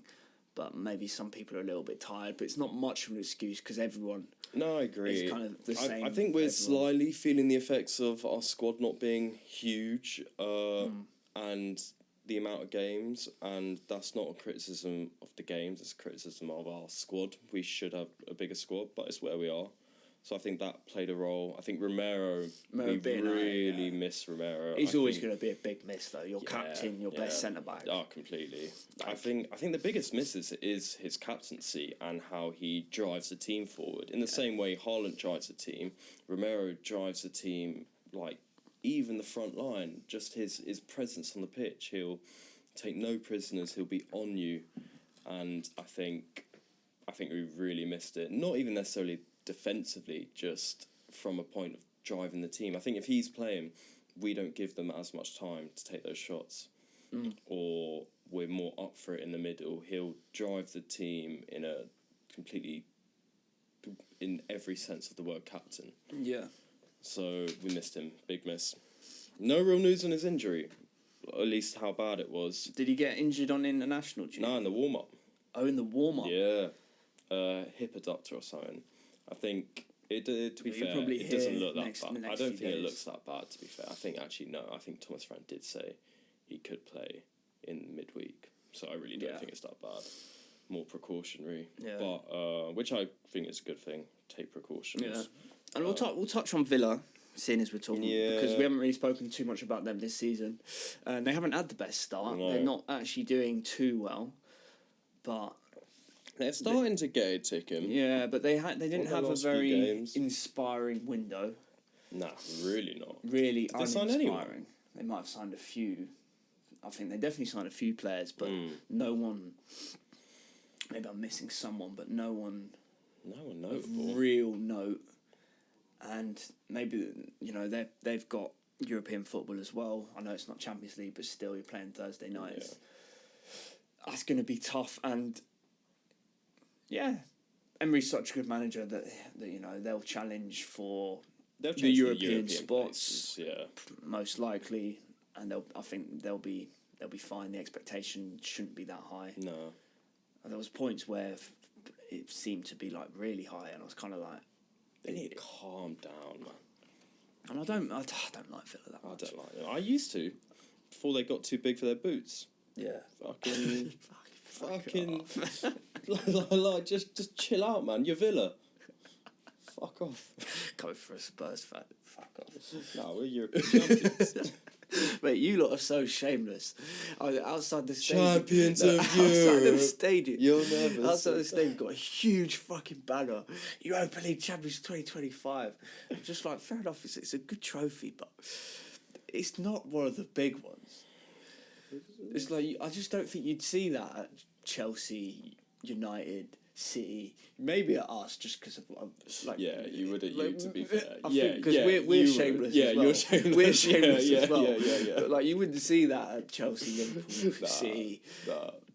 Speaker 1: But maybe some people are a little bit tired. But it's not much of an excuse because everyone...
Speaker 2: No, I agree.
Speaker 1: It's kind of the same.
Speaker 2: I think we're slightly feeling the effects of our squad not being huge and the amount of games. And that's not a criticism of the games. It's a criticism of our squad. We should have a bigger squad, but it's where we are. So I think that played a role. I think Romero we really miss Romero.
Speaker 1: He's always going to be a big miss, though. Your captain, your best centre-back.
Speaker 2: Oh, completely. I think the biggest miss is his captaincy and how he drives the team forward. In the same way Haaland drives the team, Romero drives the team, like, even the front line. Just his presence on the pitch. He'll take no prisoners. He'll be on you. And I think we really missed it. Not even necessarily defensively, just from a point of driving the team. I think if he's playing, we don't give them as much time to take those shots, or we're more up for it in the middle. He'll drive the team in every sense of the word, captain.
Speaker 1: Yeah.
Speaker 2: So we missed him. Big miss. No real news on his injury, at least how bad it was.
Speaker 1: Did he get injured on international duty?
Speaker 2: No, in the warm-up.
Speaker 1: Oh, in the warm-up?
Speaker 2: Yeah. Hip adductor or something. I think, to be fair, it doesn't look that bad. I don't think it looks that bad, to be fair. I think, actually, no. I think Thomas Frank did say he could play in midweek. So I really don't think it's that bad. More precautionary. Yeah. But, which I think is a good thing. Take precautions. Yeah.
Speaker 1: And we'll touch on Villa, seeing as we're talking, because we haven't really spoken too much about them this season. And they haven't had the best start. No. They're not actually doing too well. But...
Speaker 2: they're starting to get it ticking.
Speaker 1: Yeah, but they didn't have a very inspiring window.
Speaker 2: Nah, really not.
Speaker 1: Really uninspiring. They might have signed a few. I think they definitely signed a few players, but no one... Maybe I'm missing someone, but no one...
Speaker 2: No one notable.
Speaker 1: Of real note. And maybe, they've got European football as well. I know it's not Champions League, but still, you're playing Thursday nights. Yeah. That's going to be tough, and... yeah, Emery's such a good manager that they'll challenge for the European spots,
Speaker 2: places,
Speaker 1: most likely, and I think they'll be fine. The expectation shouldn't be that high.
Speaker 2: No,
Speaker 1: and there was points where it seemed to be like really high, and I was kind of like,
Speaker 2: they need to calm down, man.
Speaker 1: And I don't like Villa that
Speaker 2: I
Speaker 1: much.
Speaker 2: don't like them. I used to, before they got too big for their boots.
Speaker 1: Yeah.
Speaker 2: Fucking, like, just chill out, man. You're Villa. Fuck off.
Speaker 1: Coming for a Spurs fan. Fuck off.
Speaker 2: No, we're European champions.
Speaker 1: Mate, you lot are so shameless. Outside the stadium.
Speaker 2: Champions of
Speaker 1: Outside
Speaker 2: Europe.
Speaker 1: the stadium.
Speaker 2: You'll never
Speaker 1: Outside
Speaker 2: see
Speaker 1: the stadium, got a huge fucking banner. Europa League Champions 2025. I'm just like, fair enough, it's a good trophy, but it's not one of the big ones. It's like, I just don't think you'd see that at Chelsea, United, City, maybe at us, just because of like.
Speaker 2: Yeah, you would at you, to be fair.
Speaker 1: Because we're shameless.
Speaker 2: Yeah,
Speaker 1: as well.
Speaker 2: you're shameless.
Speaker 1: We're shameless as well.
Speaker 2: Yeah.
Speaker 1: But like, you wouldn't see that at Chelsea, Liverpool, City,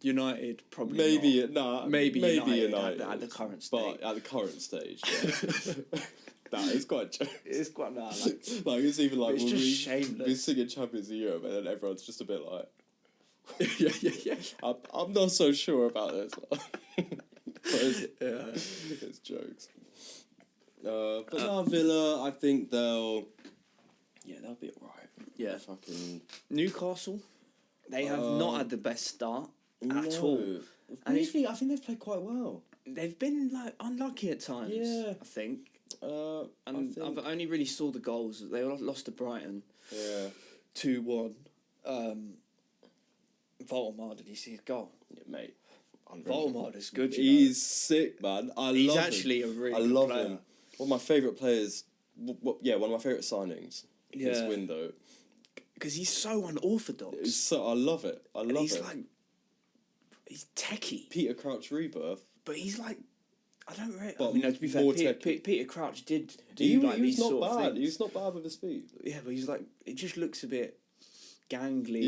Speaker 1: United. Probably
Speaker 2: maybe
Speaker 1: not.
Speaker 2: maybe
Speaker 1: United at the current stage.
Speaker 2: But at the current stage, yeah. That is quite jokes.
Speaker 1: It's quite like
Speaker 2: it's even like
Speaker 1: it's just shameless.
Speaker 2: We're singing Champions of Europe, and then everyone's just a bit like,
Speaker 1: yeah.
Speaker 2: I'm not so sure about this. It's jokes. But now Villa, I think they'll be alright.
Speaker 1: Yeah.
Speaker 2: Fucking
Speaker 1: Newcastle, they have not had the best start at all.
Speaker 2: And I think they've played quite well.
Speaker 1: They've been like unlucky at times. Yeah. I think. I've only really saw the goals. They lost to Brighton.
Speaker 2: Yeah.
Speaker 1: 2-1. Voltemar, did you see his goal?
Speaker 2: Yeah, mate.
Speaker 1: Voltemar is good.
Speaker 2: He's sick, man.
Speaker 1: He's actually a really good player.
Speaker 2: Him. One of my favourite players. One of my favourite signings this window.
Speaker 1: Because he's so unorthodox.
Speaker 2: I love it.
Speaker 1: He's like, he's techie.
Speaker 2: Peter Crouch rebirth.
Speaker 1: But he's like, I don't really.
Speaker 2: But
Speaker 1: to be fair, Peter Crouch did do
Speaker 2: he
Speaker 1: like these
Speaker 2: not
Speaker 1: sort
Speaker 2: bad.
Speaker 1: of things.
Speaker 2: He was not bad with his feet.
Speaker 1: Yeah, but he's like, it just looks a bit gangly.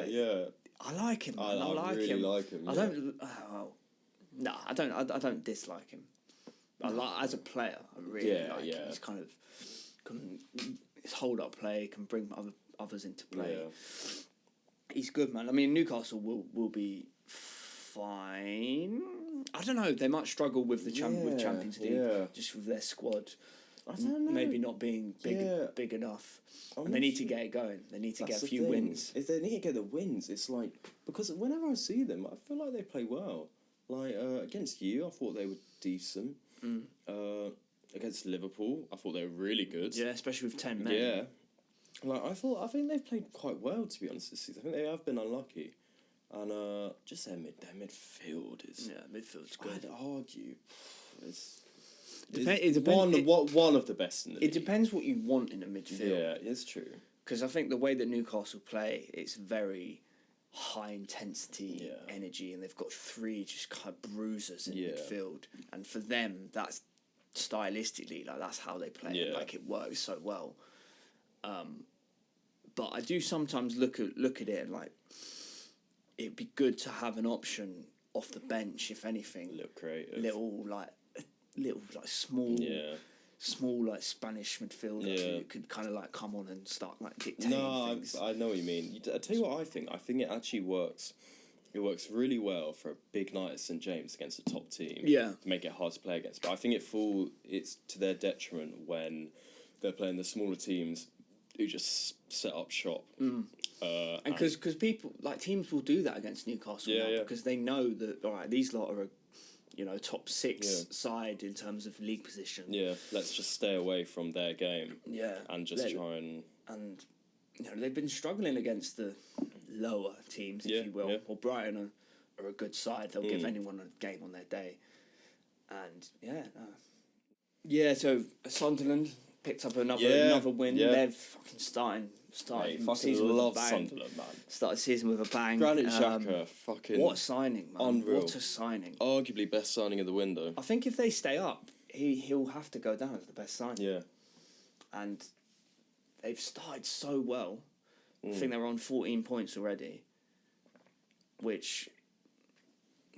Speaker 2: Yeah.
Speaker 1: I like him.
Speaker 2: I really like him.
Speaker 1: I don't. No, I don't dislike him. I like as a player. I really like him. He's kind of his hold-up play can bring others into play. Yeah. He's good, man. I mean, Newcastle will be fine. I don't know. They might struggle with the Champions League just with their squad.
Speaker 2: I don't know.
Speaker 1: Maybe not being big enough. And they need to get it going. They need to get a few wins.
Speaker 2: If they need to get the wins, it's like, because whenever I see them, I feel like they play well. Like against you, I thought they were decent. Against Liverpool, I thought they were really good.
Speaker 1: Yeah, especially with 10 men.
Speaker 2: Yeah. Like I think they've played quite well, to be honest, this season. I think they have been unlucky. And just their midfield is...
Speaker 1: Yeah, midfield's good.
Speaker 2: I'd argue one of the best in the league.
Speaker 1: It depends what you want in a midfield.
Speaker 2: Yeah, it's true.
Speaker 1: Because I think the way that Newcastle play, it's very high intensity energy, and they've got three just kind of bruisers in midfield. And for them, that's stylistically, like that's how they play. Yeah. Like it works so well. But I do sometimes look at it and like, it'd be good to have an option off the bench, if anything.
Speaker 2: Look creative.
Speaker 1: Little small like Spanish midfielder who could kind of like come on and start like dictating things.
Speaker 2: I know what you mean. I tell you what I think. I think it actually works. It works really well for a big night at St James against a top team. Yeah. To make it hard to play against. But I think it's to their detriment when they're playing the smaller teams who just set up shop.
Speaker 1: And because people like teams will do that against Newcastle because they know that all right, these lot are a top 6 side in terms of league position. Yeah,
Speaker 2: let's just stay away from their game.
Speaker 1: Yeah,
Speaker 2: and just try and
Speaker 1: they've been struggling against the lower teams, if you will. Yeah. Well, Brighton are a good side. They'll give anyone a game on their day, and so Sunderland picked up another win. Yeah. They're fucking starting the season with a bang.
Speaker 2: Sunderland, man.
Speaker 1: Started the season with a bang.
Speaker 2: Granit Xhaka, fucking...
Speaker 1: What a signing, man.
Speaker 2: Unreal.
Speaker 1: What a signing.
Speaker 2: Arguably best signing of the window.
Speaker 1: I think if they stay up, he'll have to go down as the best signing. Yeah. And they've started so well. I think they're on 14 points already, which...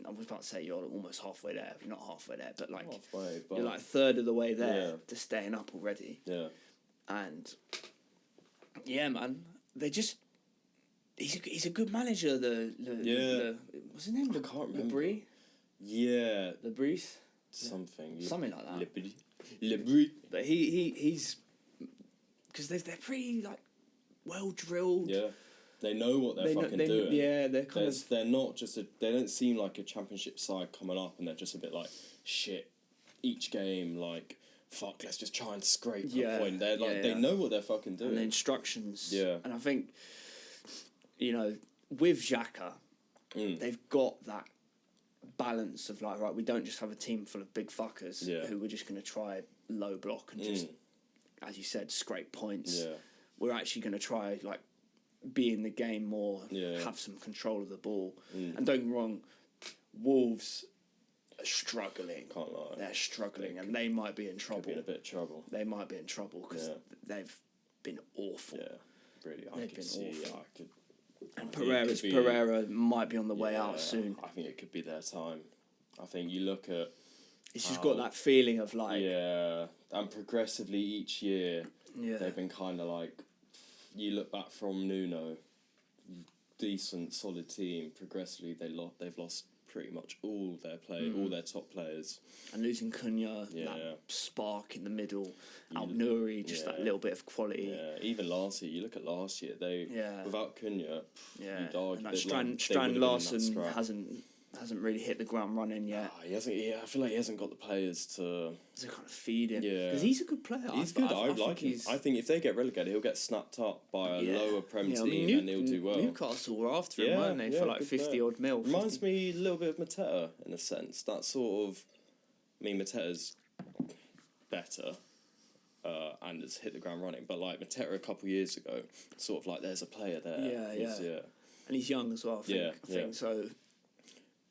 Speaker 1: I was about to say you're almost halfway there. You're not halfway there, but like... Halfway, but... You're like a third of the way there to staying up already. Yeah. And... Yeah, man. They just... He's a good manager, what's his name?
Speaker 2: I can't remember.
Speaker 1: Lebris?
Speaker 2: Yeah.
Speaker 1: Lebris?
Speaker 2: Something.
Speaker 1: Something like that.
Speaker 2: Lebris.
Speaker 1: But he's because they're pretty like well drilled.
Speaker 2: Yeah. They know what they're fucking doing.
Speaker 1: Yeah, they're kind of...
Speaker 2: They're not just they don't seem like a championship side coming up and they're just a bit like, shit, each game, like, fuck, let's just try and scrape a point. They're like, they know what they're fucking doing.
Speaker 1: And the instructions.
Speaker 2: Yeah.
Speaker 1: And I think, you know, with Xhaka, they've got that balance of like, right, we don't just have a team full of big fuckers who we're just going to try low block and just, as you said, scrape points.
Speaker 2: Yeah.
Speaker 1: We're actually going to try, like, be in the game more, have some control of the ball. And don't get me wrong, Wolves are struggling.
Speaker 2: Can't lie.
Speaker 1: They're struggling, and they might be in trouble.
Speaker 2: Could be in a bit of trouble.
Speaker 1: They might be in trouble because they've been awful.
Speaker 2: Yeah, really. I could see.
Speaker 1: Awful. And Pereira might be on the way out soon.
Speaker 2: I think it could be their time. I think you look at...
Speaker 1: It's just got that feeling of like...
Speaker 2: Yeah, and progressively each year, they've been kind of like... You look back from Nuno, decent, solid team. Progressively, they've lost pretty much all their top players.
Speaker 1: And losing Cunha, that spark in the middle, Al-Nouri, just that little bit of quality.
Speaker 2: Yeah, even last year, you look at last year, without Cunha, you'd argue
Speaker 1: and Strand Larsen hasn't really hit the ground running yet.
Speaker 2: He hasn't. Yeah, I feel like he hasn't got the players to
Speaker 1: kind of feed him.
Speaker 2: Yeah,
Speaker 1: because he's a good player.
Speaker 2: He's good. I like him. I think if they get relegated, he'll get snapped up by a lower Prem team, and he'll do well.
Speaker 1: Newcastle were after him, weren't they, for like 50 odd mil?
Speaker 2: Reminds me a little bit of Mateta in a sense. That sort of. I mean, Mateta's better. And has hit the ground running, but like Mateta a couple of years ago, sort of like there's a player there.
Speaker 1: And he's young as well. I think so.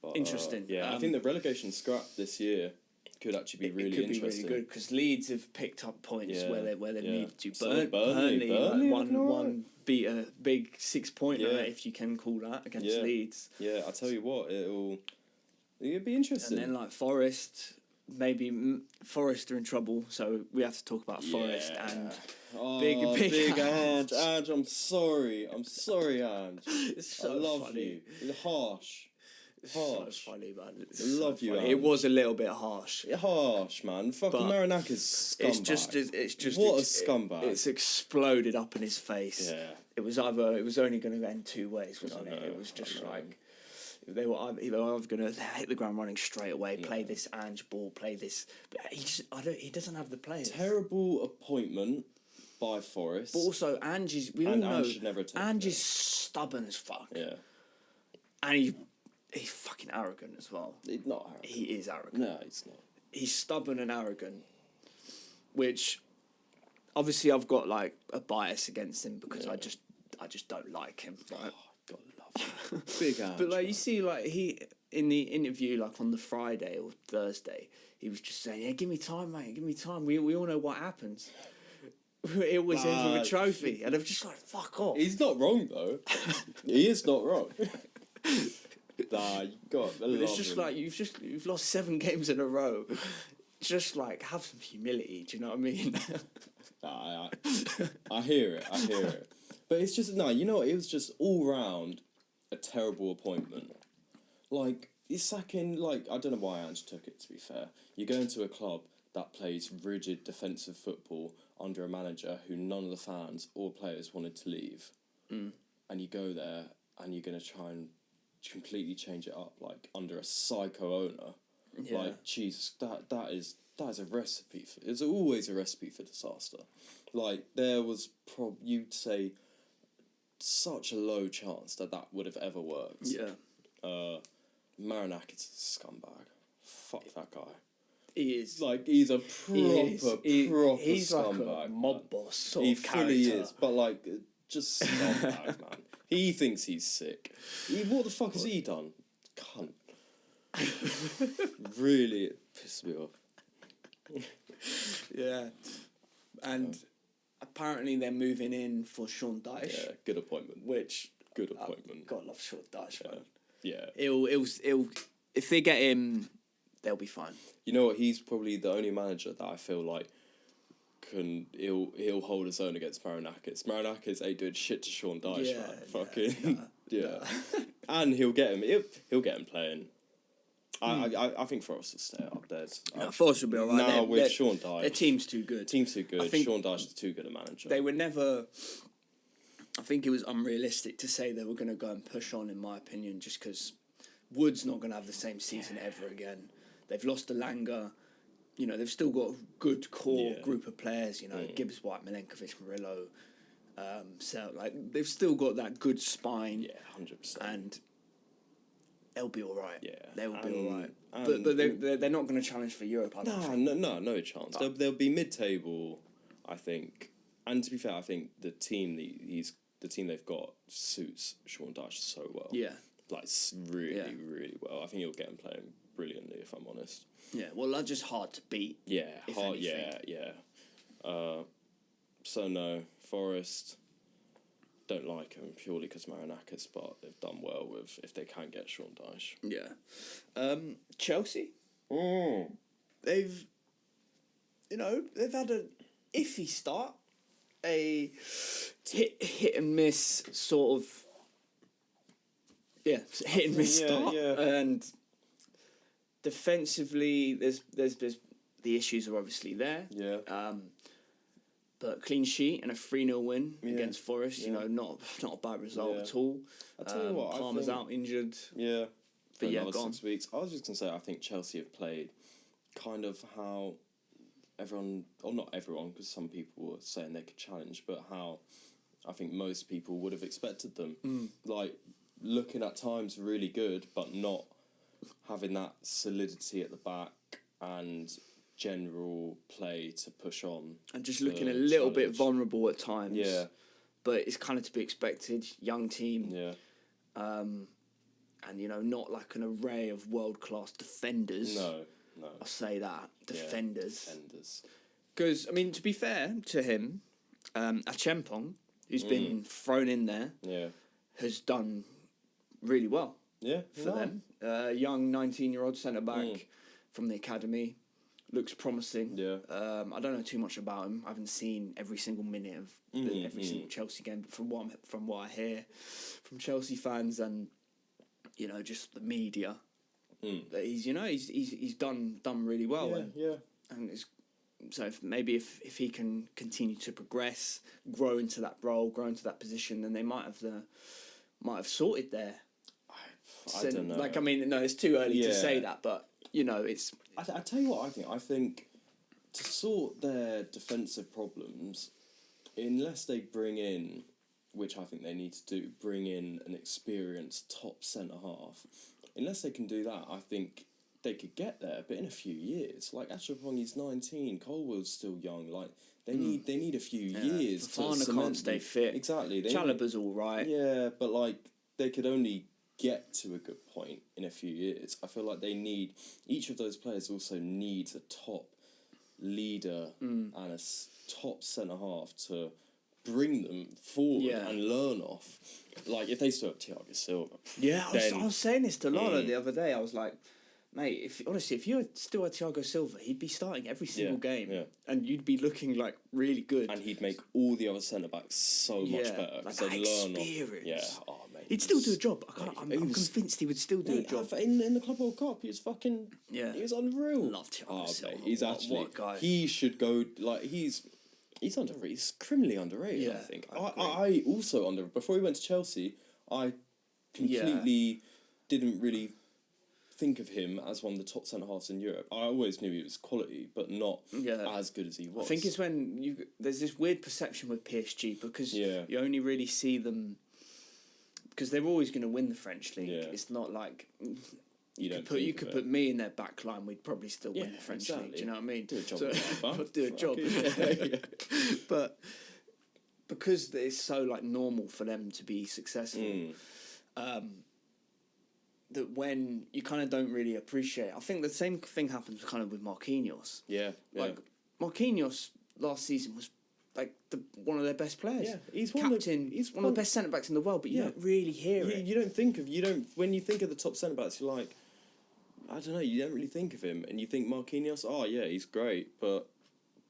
Speaker 1: But, interesting.
Speaker 2: I think the relegation scrap this year could actually be really interesting. It could be really good
Speaker 1: because Leeds have picked up points where they needed to.
Speaker 2: Burnley
Speaker 1: one beat a big 6-pointer, if you can call that, against Leeds.
Speaker 2: Yeah, I tell you what, it'll be interesting.
Speaker 1: And then like Forest. Maybe Forest are in trouble, so we have to talk about Forest and big
Speaker 2: Ange. Ange, I'm sorry, Ange.
Speaker 1: It's so
Speaker 2: I love
Speaker 1: funny.
Speaker 2: you. It's harsh.
Speaker 1: So funny, man.
Speaker 2: I love you, Ange.
Speaker 1: It was a little bit harsh.
Speaker 2: Harsh, man. Fucking Marinakis scumbag.
Speaker 1: It's just
Speaker 2: what a scumbag.
Speaker 1: It's exploded up in his face.
Speaker 2: Yeah.
Speaker 1: It was only going to end two ways, wasn't it? It was just like. They were either going to hit the ground running straight away, play this Ange ball, play this. But he doesn't have the players.
Speaker 2: Terrible appointment by Forest.
Speaker 1: But also Ange is. We all know Ange is stubborn as fuck.
Speaker 2: Yeah.
Speaker 1: And he's fucking arrogant as well.
Speaker 2: He's not arrogant.
Speaker 1: He is arrogant.
Speaker 2: No, he's not.
Speaker 1: He's stubborn and arrogant, which obviously I've got like a bias against him because I just don't like him. Right?
Speaker 2: God love him. Big Ange.
Speaker 1: But like you see, like he in the interview, like on the Friday or Thursday, he was just saying, "Yeah, give me time, mate. Give me time. We all know what happens." It was him with a trophy, and I'm just like, "Fuck off."
Speaker 2: He's not wrong though. He is not wrong. Nah, you got.
Speaker 1: It's just like you've lost 7 games in a row. Just like have some humility. Do you know what I mean?
Speaker 2: I hear it. But it's just you know what? It was just all round a terrible appointment. Like he's sacking. Like I don't know why Ange took it. To be fair, you go into a club that plays rigid defensive football under a manager who none of the fans or players wanted to leave, and you go there and you're going to try and completely change it up, like under a psycho owner. Yeah. Like Jesus, that is a recipe for. It's always a recipe for disaster. Like there was you'd say such a low chance that would have ever worked.
Speaker 1: Yeah.
Speaker 2: Marinakis is a scumbag. Fuck that guy.
Speaker 1: He is.
Speaker 2: Like he's a proper
Speaker 1: he's
Speaker 2: scumbag.
Speaker 1: Like a mob boss sort
Speaker 2: he
Speaker 1: of character.
Speaker 2: Fully is, but like just scumbag, man. He thinks he's sick. What the fuck has he done? Cunt. Really, it pissed me off.
Speaker 1: Yeah. And apparently they're moving in for Sean Dyche.
Speaker 2: Yeah, good appointment. Good appointment.
Speaker 1: God love Sean Dyche, man.
Speaker 2: Yeah.
Speaker 1: It'll if they get him, they'll be fine.
Speaker 2: You know what? He's probably the only manager that I feel like he'll hold his own against Marinakis. Marinakis ain't doing shit to Sean Dyche, man. Fucking yeah. And he'll get him. He'll get him playing. I think Forest will stay up there.
Speaker 1: Forest will be alright.
Speaker 2: Now with Sean Dyche,
Speaker 1: their team's too good.
Speaker 2: Sean Dyche is too good a manager.
Speaker 1: They were never. I think it was unrealistic to say they were going to go and push on, in my opinion, just because Wood's not going to have the same season ever again. They've lost Elanga. You know, they've still got a good core group of players. You know, Gibbs, White, Milenkovic, Murillo. So they've still got that good spine.
Speaker 2: Yeah, 100%.
Speaker 1: And they'll be all right.
Speaker 2: Yeah,
Speaker 1: they will be all right. But they're not going to challenge for Europe.
Speaker 2: No chance. They'll be mid-table, I think. And to be fair, I think the team they've got suits Sean Dyche so well.
Speaker 1: Yeah,
Speaker 2: like really well. I think he'll get him playing brilliantly, if I'm honest.
Speaker 1: Yeah, well, they're just hard to beat.
Speaker 2: Yeah, hard. Anything. Yeah. So no, Forest. Don't like them purely because Marinakis, but they've done well with if they can get Sean Dyche.
Speaker 1: Yeah. Chelsea. They've had a iffy start, a hit and miss sort of. Yeah, hit and miss start, and defensively, there's the issues are obviously there.
Speaker 2: Yeah.
Speaker 1: But clean sheet and a 3-0 win against Forest, you know, not a bad result at all.
Speaker 2: I tell you what,
Speaker 1: Palmer's out injured.
Speaker 2: Yeah,
Speaker 1: for
Speaker 2: another
Speaker 1: gone.
Speaker 2: 6 weeks. I was just gonna say, I think Chelsea have played kind of how everyone, or not everyone, because some people were saying they could challenge, but how I think most people would have expected them. Like looking at times really good, but not having that solidity at the back and general play to push on,
Speaker 1: and just looking a little bit vulnerable at times.
Speaker 2: Yeah,
Speaker 1: but it's kind of to be expected. Young team.
Speaker 2: Yeah,
Speaker 1: and you know, not like an array of world class defenders.
Speaker 2: No.
Speaker 1: I'll say that defenders.
Speaker 2: Defenders.
Speaker 1: Because I mean, to be fair to him, Achempong, who's been thrown in there, has done really well.
Speaker 2: Yeah,
Speaker 1: for them. Young 19-year-old centre back from the academy. Looks promising.
Speaker 2: Yeah.
Speaker 1: I don't know too much about him. I haven't seen every single minute of every single Chelsea game. But from what I hear from Chelsea fans and you know just the media, that he's done really well. And it's, so maybe if he can continue to progress, grow into that role, grow into that position, then they might have sorted there.
Speaker 2: I don't know.
Speaker 1: Like I mean, no, it's too early to say that, but. You know, it's.
Speaker 2: I tell you what I think. I think to sort their defensive problems, unless they bring in, which I think they need to do, bring in an experienced top centre half. Unless they can do that, I think they could get there. But in a few years, like Achempong, he's 19. Colwell's still young. Like they need a few years.
Speaker 1: Fofana can't stay fit.
Speaker 2: Exactly.
Speaker 1: Chalobah's all right.
Speaker 2: Yeah, but like they could only get to a good point in a few years. I feel like each of those players also needs a top leader and a top centre half to bring them forward and learn off. Like if they still have Thiago Silva.
Speaker 1: Yeah, I was saying this to Lala the other day. I was like, mate, if you still had Thiago Silva, he'd be starting every single game, and you'd be looking like really good,
Speaker 2: and he'd make all the other centre backs so much better because they'd learn
Speaker 1: experience.
Speaker 2: off. Oh mate,
Speaker 1: he'd still do a job. I'm convinced he would still do a job.
Speaker 2: In the Club World Cup, he was fucking he was unreal.
Speaker 1: Love Thiago Silva.
Speaker 2: Mate, he's actually
Speaker 1: what guy.
Speaker 2: He should go like he's underrated. He's criminally underrated. I think. I also before he went to Chelsea, I completely didn't really think of him as one of the top centre halves in Europe. I always knew he was quality, but not as good as he was.
Speaker 1: I think it's when there's this weird perception with PSG because you only really see them because they're always going to win the French league. Yeah. It's not like you could put me in their back line, we'd probably still win the French league. Do you know what I mean?
Speaker 2: Do a job.
Speaker 1: Do a job. But because it's so like normal for them to be successful. That when you kind of don't really appreciate, I think the same thing happens kind of with Marquinhos. Like Marquinhos last season was like one of their best players.
Speaker 2: Yeah, he's
Speaker 1: one of the best centre backs in the world, but you don't really hear it.
Speaker 2: You don't when you think of the top centre backs, you're like, I don't know, you don't really think of him, and you think Marquinhos. Oh yeah, he's great, but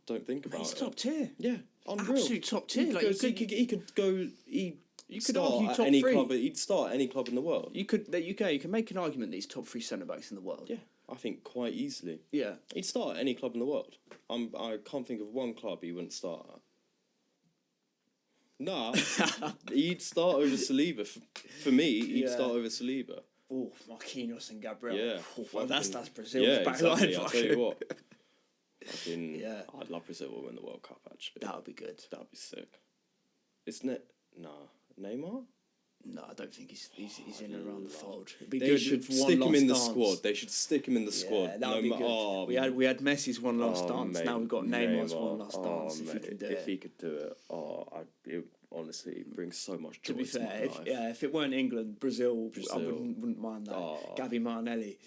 Speaker 2: don't think about it.
Speaker 1: He's top tier.
Speaker 2: Yeah, unreal.
Speaker 1: Absolute top tier.
Speaker 2: He could go.
Speaker 1: You could argue top
Speaker 2: any
Speaker 1: three.
Speaker 2: Club, he'd start at any club in the world.
Speaker 1: You could make an argument that he's top 3 centre backs in the world.
Speaker 2: Yeah, I think quite easily.
Speaker 1: Yeah.
Speaker 2: He'd start at any club in the world. I can't think of one club he wouldn't start at. Nah, he'd start over Saliba. For me, he'd start over Saliba.
Speaker 1: Oh, Marquinhos and Gabriel.
Speaker 2: Yeah.
Speaker 1: Oh, well, that's Brazil's back line.
Speaker 2: Exactly. I'll tell you what. I'd love Brazil to win the World Cup, actually.
Speaker 1: That would be good.
Speaker 2: That would be sick. Isn't it? Nah. Neymar?
Speaker 1: No, I don't think he's in and around the fold. It'd be
Speaker 2: they
Speaker 1: good
Speaker 2: should
Speaker 1: with one
Speaker 2: stick him in the
Speaker 1: dance.
Speaker 2: squad. They should stick him in the squad.
Speaker 1: Yeah, that would be good. We had Messi's one last dance. Mate, now we've got Neymar's one last dance. If he can do it.
Speaker 2: If he could do it, it honestly brings so much joy
Speaker 1: to be
Speaker 2: to
Speaker 1: fair,
Speaker 2: my life.
Speaker 1: If it weren't England, Brazil. I wouldn't mind that. Gabby Martinelli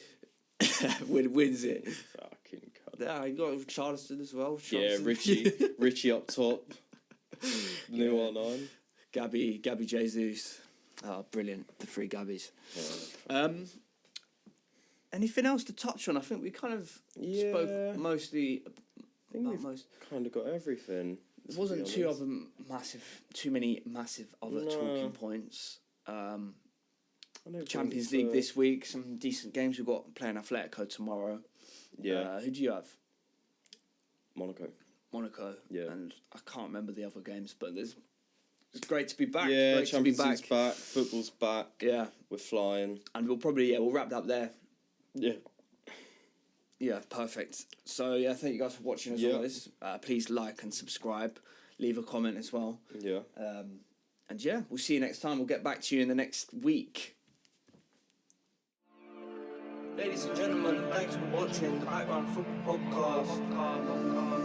Speaker 1: wins it.
Speaker 2: Fucking cut.
Speaker 1: Yeah, you got Charleston as well.
Speaker 2: Yeah, Richie up top. New R9.
Speaker 1: Gabby Jesus. Oh, brilliant. The 3 Gabbies.
Speaker 2: Yeah.
Speaker 1: Anything else to touch on? I think we kind of spoke mostly.
Speaker 2: I think we've kind of got everything.
Speaker 1: There wasn't too many massive other talking points. Champions League this week, some decent games. We've got playing Atletico tomorrow.
Speaker 2: Yeah.
Speaker 1: Who do you have?
Speaker 2: Monaco. Yeah.
Speaker 1: And I can't remember the other games, but it's great to be back.
Speaker 2: Yeah,
Speaker 1: great
Speaker 2: Champions League's back. Football's back.
Speaker 1: Yeah.
Speaker 2: We're flying.
Speaker 1: And we'll wrap that up there.
Speaker 2: Yeah.
Speaker 1: Yeah, perfect. So, thank you guys for watching as always. Please like and subscribe. Leave a comment as well.
Speaker 2: Yeah.
Speaker 1: And we'll see you next time. We'll get back to you in the next week.
Speaker 3: Ladies and gentlemen, thanks for watching the Background Football Podcast.